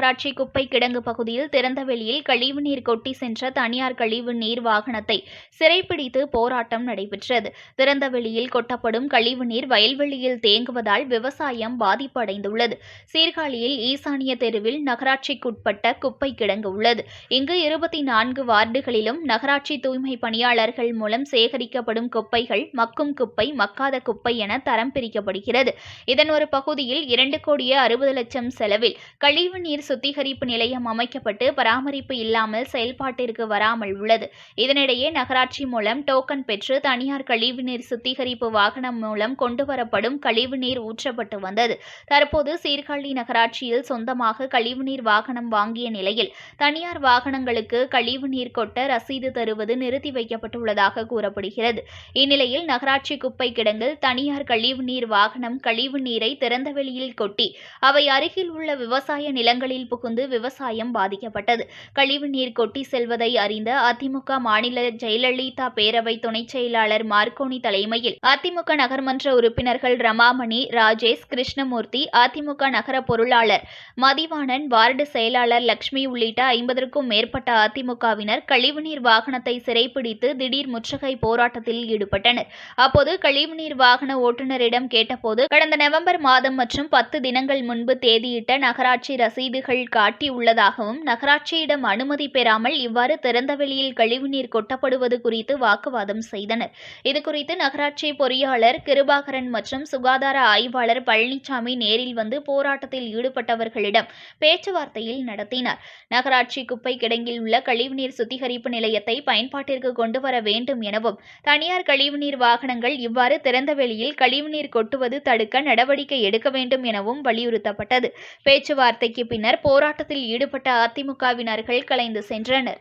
நகராட்சி குப்பை கிடங்கு பகுதியில் திறந்தவெளியில் கழிவுநீர் கொட்டி சென்ற தனியார் கழிவு நீர் வாகனத்தை சிறைப்பிடித்து போராட்டம் நடைபெற்றது. திறந்தவெளியில் கொட்டப்படும் கழிவுநீர் வயல்வெளியில் தேங்குவதால் விவசாயம் பாதிப்படைந்துள்ளது. சீர்காழியில் ஈசானிய தெருவில் நகராட்சிக்குட்பட்ட குப்பை கிடங்கு உள்ளது. இங்கு 24 வார்டுகளிலும் நகராட்சி தூய்மை பணியாளர்கள் மூலம் சேகரிக்கப்படும் குப்பைகள் மக்கும் குப்பை, மக்காத குப்பை என தரம் பிரிக்கப்படுகிறது. இதன் ஒரு பகுதியில் 2,60,00,000 செலவில் கழிவுநீர் சுத்திகரிப்பு நிலையம் அமைக்கப்பட்டு பராமரிப்பு இல்லாமல் செயல்பாட்டிற்கு வராமல் உள்ளது. இதனிடையே நகராட்சி மூலம் டோக்கன் பெற்று தனியார் கழிவுநீர் சுத்திகரிப்பு வாகனம் மூலம் கொண்டுவரப்படும் கழிவுநீர் ஊற்றப்பட்டு வந்தது. தற்போது சீர்காழி நகராட்சியில் சொந்தமாக கழிவுநீர் வாகனம் வாங்கிய நிலையில் தனியார் வாகனங்களுக்கு கழிவுநீர் கொட்ட ரசீது தருவது நிறுத்தி வைக்கப்பட்டுள்ளதாக கூறப்படுகிறது. இந்நிலையில் நகராட்சி குப்பை கிடங்கில் தனியார் கழிவுநீர் வாகனம் கழிவுநீரை திறந்தவெளியில் கொட்டி அவை அருகில் உள்ள விவசாய நிலங்களில் புகுந்து விவசாயம் பாதிக்கப்பட்டது. கழிவுநீர் கொட்டி செல்வதை அறிந்த அதிமுக மாநில ஜெயலலிதா பேரவை துணைச் செயலாளர் மார்க்கோனி தலைமையில் அதிமுக நகர்மன்ற உறுப்பினர்கள் ரமாமணி, ராஜேஷ், கிருஷ்ணமூர்த்தி, அதிமுக நகர பொருளாளர் மதிவாணன், வார்டு செயலாளர் லட்சுமி உள்ளிட்ட 50க்கும் மேற்பட்ட அதிமுகவினர் கழிவுநீர் வாகனத்தை சிறைப்பிடித்து திடீர் முற்றுகை போராட்டத்தில் ஈடுபட்டனர். அப்போது கழிவுநீர் வாகன ஓட்டுநரிடம் கேட்டபோது கடந்த நவம்பர் மாதம் மற்றும் 10 தினங்கள் முன்பு தேதியிட்ட நகராட்சி ரசீதுகள் காட்டியுள்ளதாகவும் நகராட்சியிடம் அனுமதி பெறாமல் இவ்வாறு திறந்தவெளியில் கழிவுநீர் கொட்டப்படுவது குறித்து வாக்குவாதம் செய்தனர். இதுகுறித்து நகராட்சி பொறியாளர் கிருபாகரன் மற்றும் சுகாதார ஆய்வாளர் பழனிசாமி நேரில் வந்து போராட்டத்தில் ஈடுபட்டவர்களிடம் பேச்சுவார்த்தையில் நடத்தினார். நகராட்சி குப்பை கிடங்கில் உள்ள கழிவுநீர் சுத்திகரிப்பு நிலையத்தை பயன்பாட்டிற்கு கொண்டுவர வேண்டும் எனவும் தனியார் கழிவுநீர் வாகனங்கள் இவ்வாறு திறந்தவெளியில் கழிவுநீர் கொட்டுவது தடுக்க நடவடிக்கை எடுக்க வேண்டும் எனவும் வலியுறுத்தப்பட்டது. பேச்சுவார்த்தைக்கு பின்னர் போராட்டத்தில் ஈடுபட்ட அதிமுகவினர்கள் கலைந்து சென்றனர்.